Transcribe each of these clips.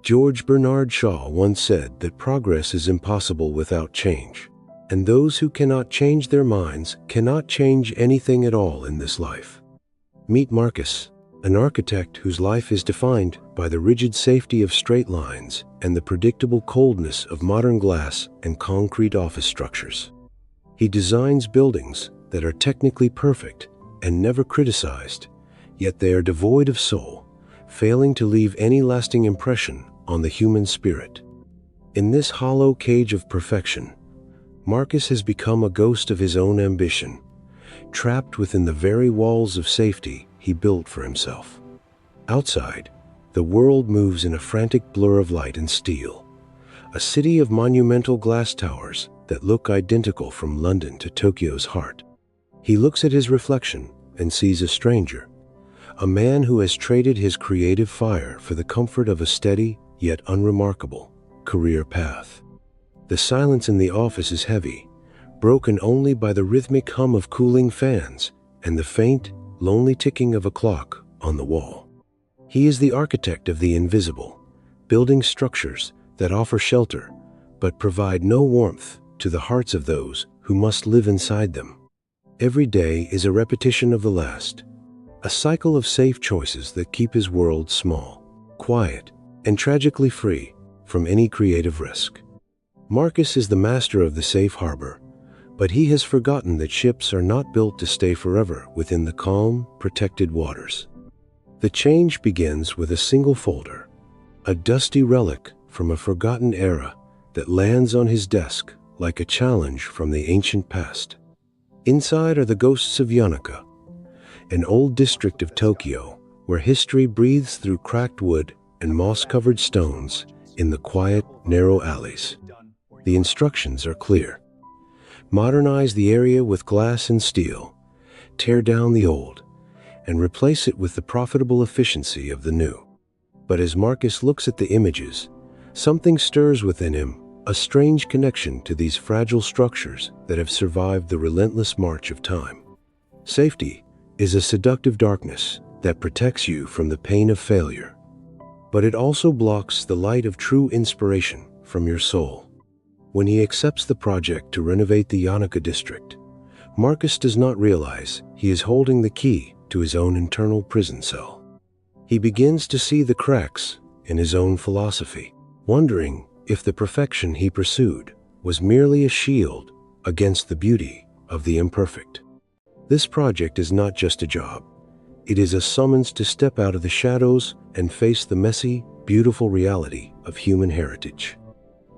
George Bernard Shaw once said that progress is impossible without change, and those who cannot change their minds cannot change anything at all in this life. Meet Marcus, an architect whose life is defined by the rigid safety of straight lines and the predictable coldness of modern glass and concrete office structures. He designs buildings that are technically perfect and never criticized, yet they are devoid of soul, failing to leave any lasting impression on the human spirit. In this hollow cage of perfection, Marcus has become a ghost of his own ambition, trapped within the very walls of safety he built for himself. Outside, the world moves in a frantic blur of light and steel, a city of monumental glass towers that look identical from London to Tokyo's heart. He looks at his reflection and sees a stranger, a man who has traded his creative fire for the comfort of a steady yet unremarkable career path. The silence in the office is heavy, broken only by the rhythmic hum of cooling fans and the faint, lonely ticking of a clock on the wall. He is the architect of the invisible, building structures that offer shelter but provide no warmth to the hearts of those who must live inside them. Every day is a repetition of the last, a cycle of safe choices that keep his world small, quiet, and tragically free from any creative risk. Marcus is the master of the safe harbor, but he has forgotten that ships are not built to stay forever within the calm, protected waters. The change begins with a single folder, a dusty relic from a forgotten era that lands on his desk like a challenge from the ancient past. Inside are the ghosts of Yanaka, an old district of Tokyo where history breathes through cracked wood and moss-covered stones in the quiet, narrow alleys. The instructions are clear. Modernize the area with glass and steel, tear down the old, and replace it with the profitable efficiency of the new. But as Marcus looks at the images, something stirs within him, a strange connection to these fragile structures that have survived the relentless march of time. Safety is a seductive darkness that protects you from the pain of failure, but it also blocks the light of true inspiration from your soul. When he accepts the project to renovate the Yanaka district, Marcus does not realize he is holding the key to his own internal prison cell. He begins to see the cracks in his own philosophy, wondering if the perfection he pursued was merely a shield against the beauty of the imperfect. This project is not just a job. It is a summons to step out of the shadows and face the messy, beautiful reality of human heritage.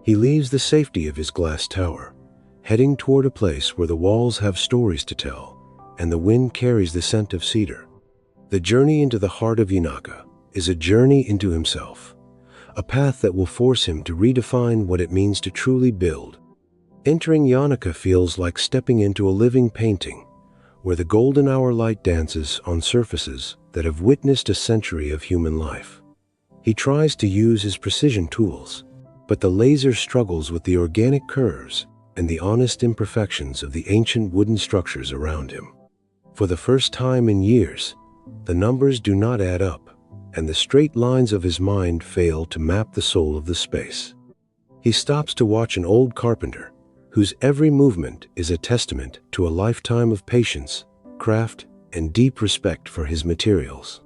He leaves the safety of his glass tower, heading toward a place where the walls have stories to tell and the wind carries the scent of cedar. The journey into the heart of Yanaka is a journey into himself, a path that will force him to redefine what it means to truly build. Entering Yanaka feels like stepping into a living painting, where the golden hour light dances on surfaces that have witnessed a century of human life. He tries to use his precision tools, but the laser struggles with the organic curves and the honest imperfections of the ancient wooden structures around him. For the first time in years, the numbers do not add up, and the straight lines of his mind fail to map the soul of the space. He stops to watch an old carpenter, whose every movement is a testament to a lifetime of patience, craft, and deep respect for his materials.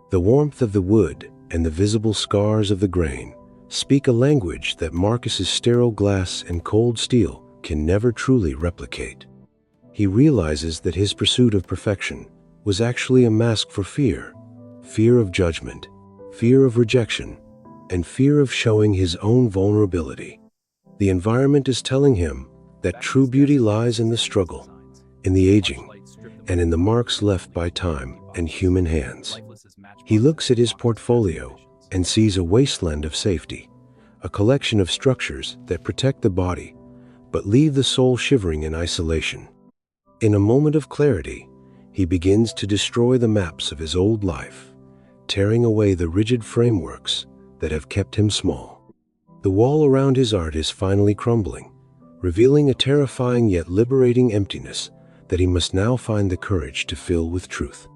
The warmth of the wood and the visible scars of the grain speak a language that Marcus's sterile glass and cold steel can never truly replicate. He realizes that his pursuit of perfection was actually a mask for fear of judgment, fear of rejection, and fear of showing his own vulnerability. The environment is telling him that true beauty lies in the struggle, in the aging, and in the marks left by time and human hands. He looks at his portfolio and sees a wasteland of safety, a collection of structures that protect the body but leave the soul shivering in isolation. In a moment of clarity, he begins to destroy the maps of his old life, tearing away the rigid frameworks that have kept him small. The wall around his art is finally crumbling, revealing a terrifying yet liberating emptiness that he must now find the courage to fill with truth.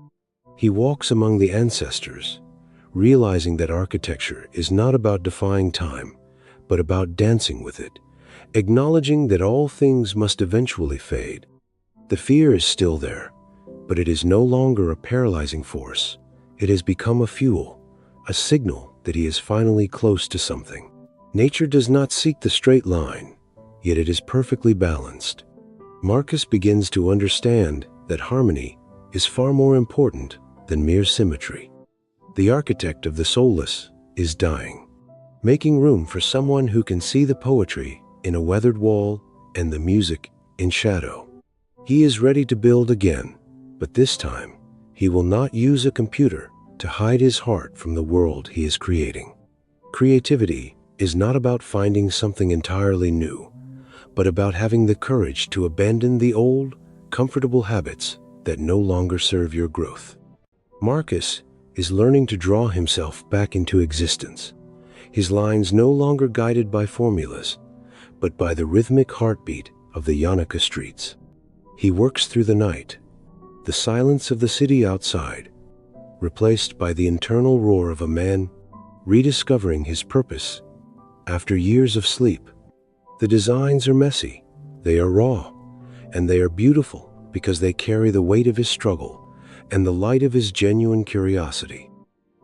He walks among the ancestors, realizing that architecture is not about defying time, but about dancing with it, acknowledging that all things must eventually fade. The fear is still there, but it is no longer a paralyzing force. It has become a fuel, a signal that he is finally close to something. Nature does not seek the straight line, yet it is perfectly balanced. Marcus begins to understand that harmony is far more important than mere symmetry. The architect of the soulless is dying, making room for someone who can see the poetry in a weathered wall and the music in shadow. He is ready to build again, but this time he will not use a computer to hide his heart from the world he is creating. Creativity is not about finding something entirely new, but about having the courage to abandon the old, comfortable habits that no longer serve your growth. Marcus is learning to draw himself back into existence, his lines no longer guided by formulas, but by the rhythmic heartbeat of the Yanaka streets. He works through the night, the silence of the city outside, replaced by the internal roar of a man rediscovering his purpose after years of sleep. The designs are messy, they are raw, and they are beautiful because they carry the weight of his struggle and the light of his genuine curiosity.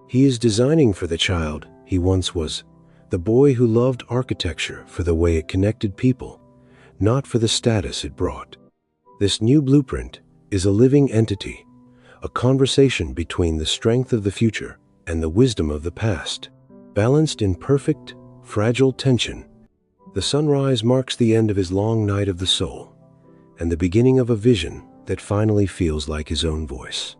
He is designing for the child he once was, the boy who loved architecture for the way it connected people, not for the status it brought. This new blueprint is a living entity, a conversation between the strength of the future and the wisdom of the past, balanced in perfect, fragile tension. The sunrise marks the end of his long night of the soul, and the beginning of a vision that finally feels like his own voice.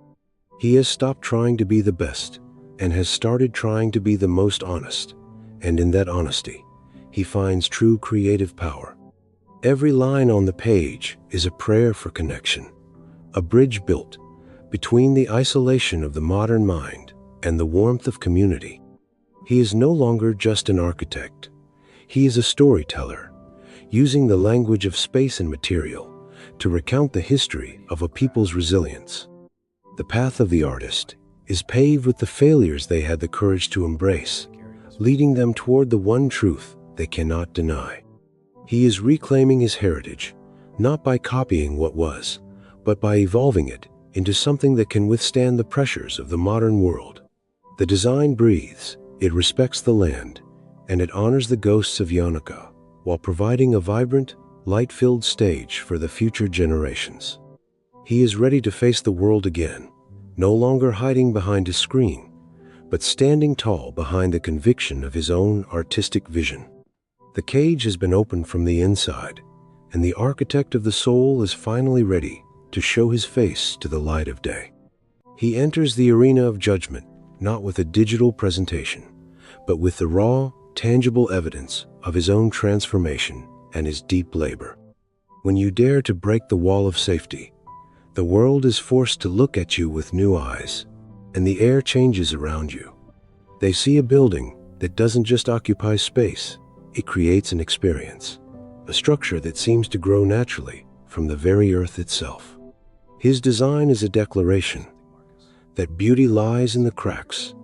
He has stopped trying to be the best and has started trying to be the most honest, and in that honesty, he finds true creative power. Every line on the page is a prayer for connection, a bridge built between the isolation of the modern mind and the warmth of community. He is no longer just an architect. He is a storyteller, using the language of space and material to recount the history of a people's resilience. The path of the artist is paved with the failures they had the courage to embrace, leading them toward the one truth they cannot deny. He is reclaiming his heritage, not by copying what was, but by evolving it into something that can withstand the pressures of the modern world. The design breathes, it respects the land, and it honors the ghosts of Yanaka, while providing a vibrant, light-filled stage for the future generations. He is ready to face the world again, no longer hiding behind a screen, but standing tall behind the conviction of his own artistic vision. The cage has been opened from the inside, and the architect of the soul is finally ready to show his face to the light of day. He enters the arena of judgment, not with a digital presentation, but with the raw, tangible evidence of his own transformation and his deep labor. When you dare to break the wall of safety, the world is forced to look at you with new eyes, and the air changes around you. They see a building that doesn't just occupy space, it creates an experience, a structure that seems to grow naturally from the very earth itself. His design is a declaration that beauty lies in the cracks,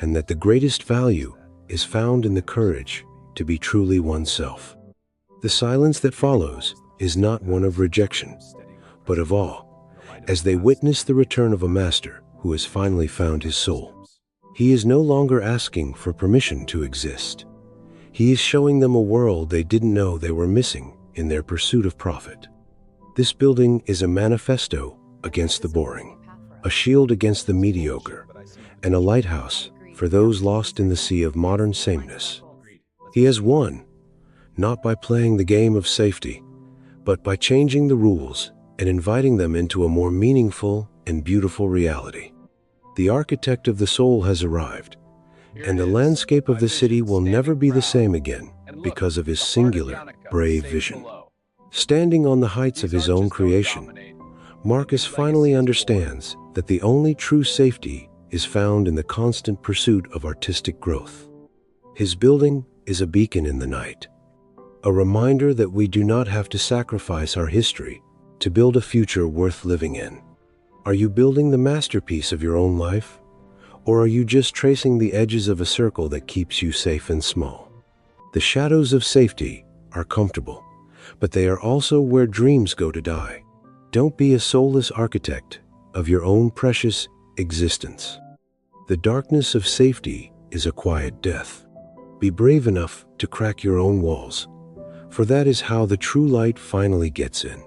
and that the greatest value is found in the courage to be truly oneself. The silence that follows is not one of rejection, but of awe, as they witness the return of a master who has finally found his soul. He is no longer asking for permission to exist. He is showing them a world they didn't know they were missing in their pursuit of profit. This building is a manifesto against the boring, a shield against the mediocre, and a lighthouse for those lost in the sea of modern sameness. He has won, not by playing the game of safety, but by changing the rules and inviting them into a more meaningful and beautiful reality. The architect of the soul has arrived, and the landscape of the city will never be the same again because of his singular, brave vision. Standing on the heights of his own creation, Marcus finally understands that the only true safety is found in the constant pursuit of artistic growth. His building is a beacon in the night, a reminder that we do not have to sacrifice our history to build a future worth living in. Are you building the masterpiece of your own life? Or are you just tracing the edges of a circle that keeps you safe and small? The shadows of safety are comfortable, but they are also where dreams go to die. Don't be a soulless architect of your own precious existence. The darkness of safety is a quiet death. Be brave enough to crack your own walls, for that is how the true light finally gets in.